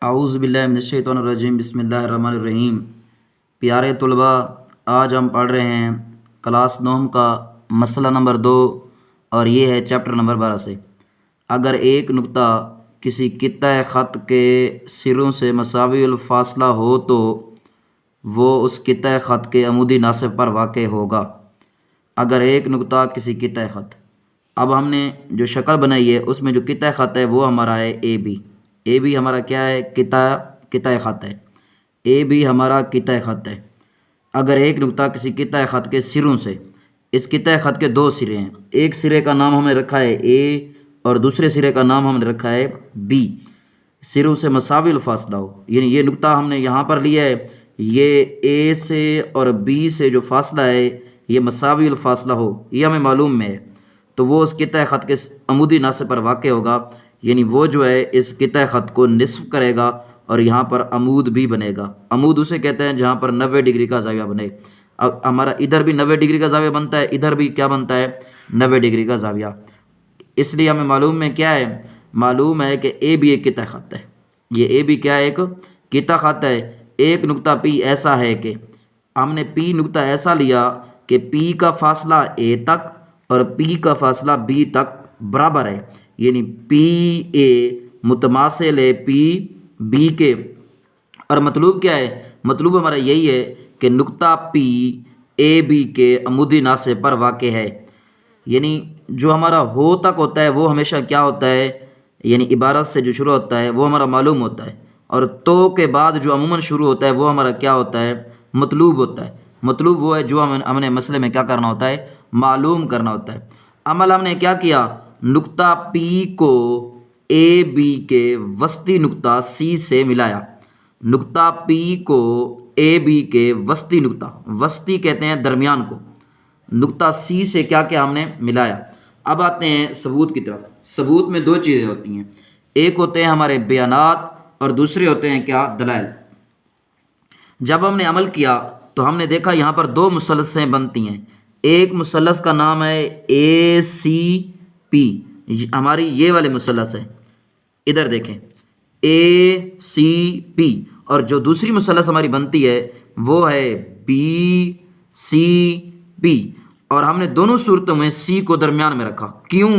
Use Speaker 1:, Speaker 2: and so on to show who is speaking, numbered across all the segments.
Speaker 1: اعوذ باللہ من الشیطان الرجیم، بسم اللہ الرحمن الرحیم۔ پیارے طلباء، آج ہم پڑھ رہے ہیں کلاس 9 کا مسئلہ نمبر 2 اور یہ ہے چیپٹر نمبر 12 سے۔ اگر ایک نقطہ کسی قطعہ خط کے سروں سے مساوی الفاصلہ ہو تو وہ اس قطعہ خط کے عمودی ناصب پر واقع ہوگا۔ اگر ایک نقطہ کسی قطعہ خط، اب ہم نے جو شکل بنائی ہے اس میں جو قطعہ خط ہے وہ ہمارا ہے اے بی۔ اے بی ہمارا کیا ہے؟ قطعہ خط ہے۔ اے بی ہمارا قطعہ خط ہے۔ اگر ایک نقطہ کسی قطعہ خط کے سروں سے، اس قطعہ خط کے 2 سرے ہیں، ایک سرے کا نام ہم نے رکھا ہے اے اور دوسرے سرے کا نام ہم نے رکھا ہے بی، سروں سے مساوی الفاصلہ ہو، یعنی یہ نقطہ ہم نے یہاں پر لیا ہے، یہ اے سے اور بی سے جو فاصلہ ہے یہ مساوی الفاصلہ ہو، یہ ہمیں معلوم ہے، تو وہ اس قطعہ خط کے عمودی ناصب پر واقع ہوگا، یعنی وہ جو ہے اس قطعہ خط کو نصف کرے گا اور یہاں پر عمود بھی بنے گا۔ عمود اسے کہتے ہیں جہاں پر 90 ڈگری کا زاویہ بنے۔ اب ہمارا ادھر بھی 90 ڈگری کا زاویہ بنتا ہے، ادھر بھی کیا بنتا ہے؟ 90 ڈگری کا زاویہ۔ اس لیے ہمیں معلوم ہے کیا ہے؟ معلوم ہے کہ اے بی ایک قطعہ خط ہے۔ یہ اے بی کیا ہے؟ ایک قطعہ خط ہے۔ ایک نقطہ پی ایسا ہے کہ ہم نے پی نقطہ ایسا لیا کہ پی کا فاصلہ اے تک اور پی کا فاصلہ بی تک برابر ہے، یعنی پی اے متماثل ہے پی بی کے، اور مطلوب کیا ہے؟ مطلوب ہمارا یہی ہے کہ نقطہ پی اے بی کے عمودی ناصب پر واقع ہے، یعنی جو ہمارا ہو تک ہوتا ہے وہ ہمیشہ کیا ہوتا ہے؟ یعنی عبارت سے جو شروع ہوتا ہے وہ ہمارا معلوم ہوتا ہے، اور تو کے بعد جو عموماً شروع ہوتا ہے وہ ہمارا کیا ہوتا ہے؟ مطلوب ہوتا ہے۔ مطلوب وہ ہے جو ہم نے مسئلے میں کیا کرنا ہوتا ہے؟ معلوم کرنا ہوتا ہے۔ عمل ہم نے کیا کیا؟ نقطہ پی کو اے بی کے وسطی نقطہ سی سے ملایا۔ نقطہ پی کو اے بی کے وسطی نقطہ، وسطی کہتے ہیں درمیان کو، نقطہ سی سے کیا کیا ہم نے؟ ملایا۔ اب آتے ہیں ثبوت کی طرف۔ ثبوت میں 2 چیزیں ہوتی ہیں، ایک ہوتے ہیں ہمارے بیانات اور دوسرے ہوتے ہیں کیا؟ دلائل۔ جب ہم نے عمل کیا تو ہم نے دیکھا یہاں پر 2 مثلثیں بنتی ہیں۔ ایک مثلث کا نام ہے اے سی پی، ہماری یہ والے مثلث ہے، ادھر دیکھیں اے سی پی، اور جو دوسری مثلث ہماری بنتی ہے وہ ہے بی سی پی، اور ہم نے دونوں صورتوں میں سی کو درمیان میں رکھا۔ کیوں؟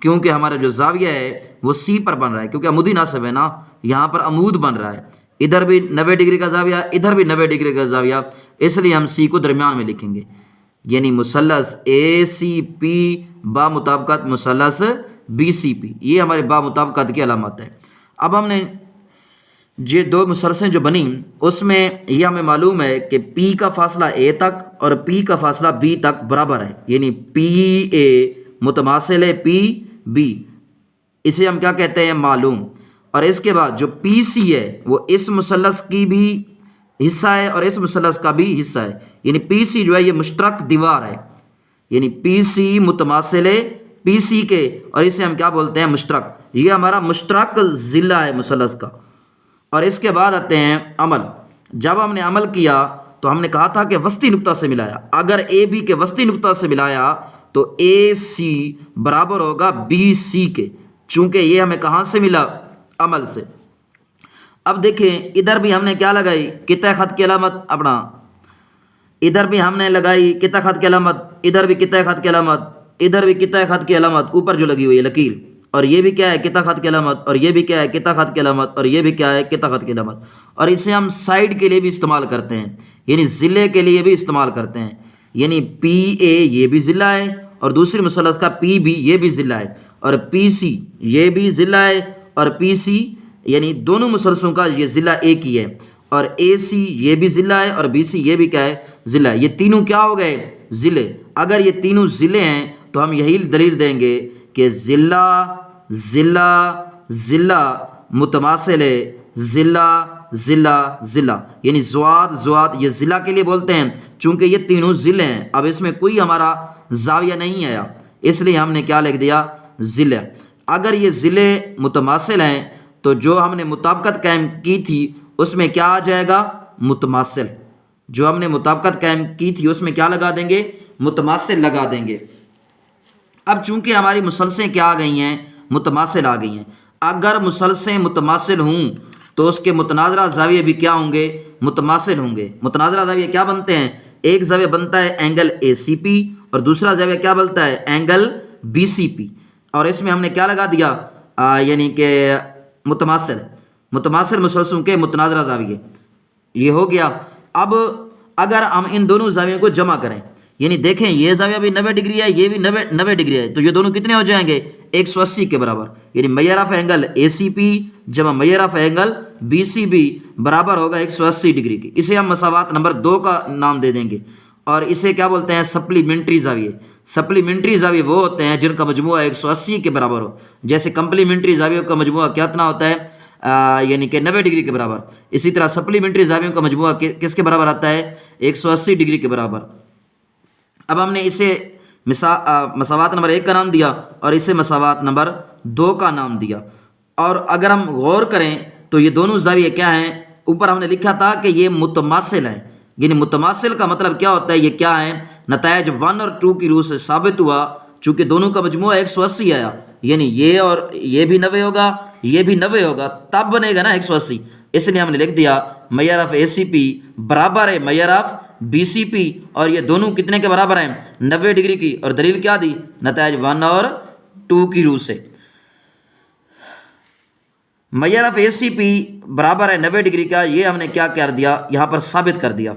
Speaker 1: کیونکہ ہمارا جو زاویہ ہے وہ سی پر بن رہا ہے، کیونکہ عمودی ناصب ہے نا، یہاں پر عمود بن رہا ہے، ادھر بھی 90 ڈگری کا زاویہ، ادھر بھی 90 ڈگری کا زاویہ، اس لیے ہم سی کو درمیان میں لکھیں گے، یعنی مثلث اے سی پی با مطابقت مثلث بی سی پی، یہ ہمارے با مطابقت کی علامت ہے۔ اب ہم نے یہ 2 مثلثیں جو بنی اس میں یہ ہمیں معلوم ہے کہ پی کا فاصلہ اے تک اور پی کا فاصلہ بی تک برابر ہے، یعنی پی اے متماثل ہے پی بی، اسے ہم کیا کہتے ہیں؟ معلوم۔ اور اس کے بعد جو پی سی ہے وہ اس مثلث کی بھی حصہ ہے اور اس مثلث کا بھی حصہ ہے، یعنی پی سی جو ہے یہ مشترک دیوار ہے، یعنی پی سی متماثل ہے پی سی کے، اور اسے ہم کیا بولتے ہیں؟ مشترک، یہ ہمارا مشترک ضلع ہے مثلث کا۔ اور اس کے بعد آتے ہیں عمل۔ جب ہم نے عمل کیا تو ہم نے کہا تھا کہ وسطی نقطہ سے ملایا، اگر اے بی کے وسطی نقطہ سے ملایا تو اے سی برابر ہوگا بی سی کے، چونکہ یہ ہمیں کہاں سے ملا؟ عمل سے۔ اب دیکھیں ادھر بھی ہم نے کیا لگائی؟ قطعہ خط کی علامت اپنا، ادھر بھی ہم نے لگائی قطعہ خط کی علامت، ادھر بھی قطعہ خط کی علامت، ادھر بھی قطعہ خط کی علامت، اوپر جو لگی ہوئی ہے لکیر، اور یہ بھی کیا ہے؟ قطعہ خط کی علامت، اور یہ بھی کیا ہے؟ قطعہ خط کی علامت، اور یہ بھی کیا ہے؟ قطعہ خط کی علامت۔ اور اسے ہم سائڈ کے لیے بھی استعمال کرتے ہیں، یعنی ضلع کے لیے بھی استعمال کرتے ہیں، یعنی پی اے یہ بھی ضلع ہے اور دوسری مثلث کا پی بی یہ بھی ضلع ہے، اور پی سی یہ بھی ضلع ہے، اور پی سی یعنی دونوں مثلثوں کا یہ ضلع ایک ہی ہے، اور اے سی یہ بھی ضلع ہے اور بی سی یہ بھی کیا ہے؟ ضلع ہے۔ یہ تینوں کیا ہو گئے؟ ضلع۔ اگر یہ تینوں ضلع ہیں تو ہم یہی دلیل دیں گے کہ ضلع ضلع ضلع متماثل ہے ضلع ضلع ضلع، یعنی زواد زواد، یہ ضلع کے لیے بولتے ہیں چونکہ یہ تینوں ضلع ہیں، اب اس میں کوئی ہمارا زاویہ نہیں آیا، اس لیے ہم نے کیا لکھ دیا؟ ضلع۔ اگر یہ ضلع متماثل ہیں تو جو ہم نے مطابقت قائم کی تھی اس میں کیا آ جائے گا؟ متماثل۔ جو ہم نے مطابقت قائم کی تھی اس میں کیا لگا دیں گے؟ متماثل لگا دیں گے۔ اب چونکہ ہماری مسلسیں کیا آ گئی ہیں؟ متماثل آ گئی ہیں۔ اگر مسلسیں متماثل ہوں تو اس کے متناظرہ زاویے بھی کیا ہوں گے؟ متماثل ہوں گے۔ متناظرہ زاویے کیا بنتے ہیں؟ ایک زاویہ بنتا ہے اینگل اے سی پی اور دوسرا زاویہ کیا بنتا ہے؟ اینگل بی سی پی، اور اس میں ہم نے کیا لگا دیا؟ یعنی کہ متماثل مسلسلوں کے متناظرہ زاویے، یہ ہو گیا۔ اب اگر ہم ان دونوں زاویوں کو جمع کریں، یعنی دیکھیں یہ زاویہ بھی 90 ڈگری ہے، یہ بھی 90 ڈگری ہے، تو یہ دونوں کتنے ہو جائیں گے؟ 180 کے برابر، یعنی measure of angle A C P جمع measure of angle B C B برابر ہوگا 180 ڈگری کی۔ اسے ہم مساوات نمبر 2 کا نام دے دیں گے، اور اسے کیا بولتے ہیں؟ سپلیمنٹری زاویے۔ سپلیمنٹری زاویے وہ ہوتے ہیں جن کا مجموعہ 180 کے برابر ہو، جیسے کمپلیمنٹری زاویوں کا مجموعہ کتنا ہوتا ہے؟ یعنی کہ 90 ڈگری کے برابر۔ اسی طرح سپلیمنٹری زاویوں کا مجموعہ کس کے برابر آتا ہے؟ 180 ڈگری کے برابر۔ اب ہم نے اسے مساوات نمبر 1 کا نام دیا اور اسے مساوات نمبر 2 کا نام دیا۔ اور اگر ہم غور کریں تو یہ دونوں زاویے کیا ہیں؟ اوپر ہم نے لکھا تھا کہ یہ متماثل ہیں، یعنی متماثل کا مطلب کیا ہوتا ہے؟ یہ کیا ہے؟ نتائج 1 اور 2 کی روح سے ثابت ہوا، چونکہ دونوں کا مجموعہ 180 آیا، یعنی یہ اور یہ بھی 90 ہوگا، یہ بھی 90 ہوگا، تب بنے گا نا 180۔ اس لیے ہم نے لکھ دیا میجر آف اے سی پی برابر ہے میجر آف بی سی پی، اور یہ دونوں کتنے کے برابر ہیں؟ 90 ڈگری کی، اور دلیل کیا دی؟ نتائج 1 اور 2 کی روح سے۔ میجر آف اے سی پی برابر ہے 90 ڈگری کا، یہ ہم نے کیا کر دیا؟ یہاں پر ثابت کر دیا۔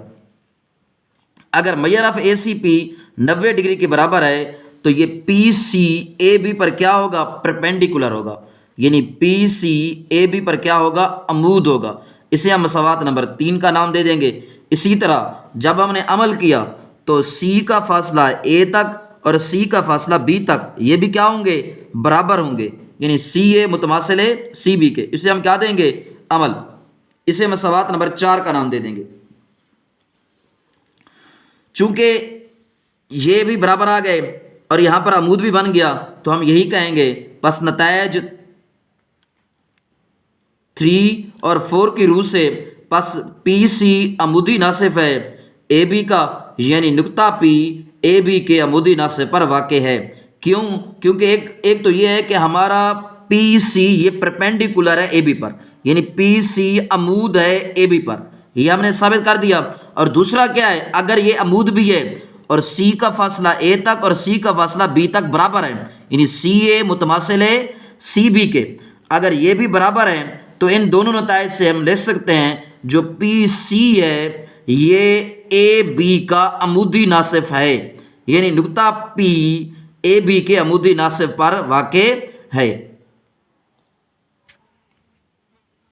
Speaker 1: اگر measure of A C P 90 degree کے برابر ہے تو یہ پی سی اے بی پر کیا ہوگا؟ پرپینڈیکولر ہوگا، یعنی پی سی اے بی پر کیا ہوگا؟ عمود ہوگا۔ اسے ہم مساوات نمبر 3 کا نام دے دیں گے۔ اسی طرح جب ہم نے عمل کیا تو سی کا فاصلہ اے تک اور سی کا فاصلہ بی تک یہ بھی کیا ہوں گے؟ برابر ہوں گے، یعنی سی اے متماثل ہے سی بی کے۔ اسے ہم کیا دیں گے؟ عمل۔ اسے مساوات نمبر 4 کا نام دے دیں گے۔ چونکہ یہ بھی برابر آ گئے اور یہاں پر عمود بھی بن گیا تو ہم یہی کہیں گے، پس نتائج 3 اور 4 کی روح سے پس پی سی عمودی ناصف ہے اے بی کا، یعنی نقطہ پی اے بی کے عمودی ناصف پر واقع ہے۔ کیوں؟ کیونکہ ایک تو یہ ہے کہ ہمارا پی سی یہ پرپینڈیکولر ہے اے بی پر، یعنی پی سی عمود ہے اے بی پر، یہ ہم نے ثابت کر دیا۔ اور دوسرا کیا ہے؟ اگر یہ عمود بھی ہے اور سی کا فاصلہ اے تک اور سی کا فاصلہ بی تک برابر ہے، یعنی سی اے متماثل ہے سی بی کے، اگر یہ بھی برابر ہے تو ان دونوں نتائج سے ہم لکھ سکتے ہیں جو پی سی ہے یہ اے بی کا عمودی ناصف ہے، یعنی نقطہ پی اے بی کے عمودی ناصف پر واقع ہے۔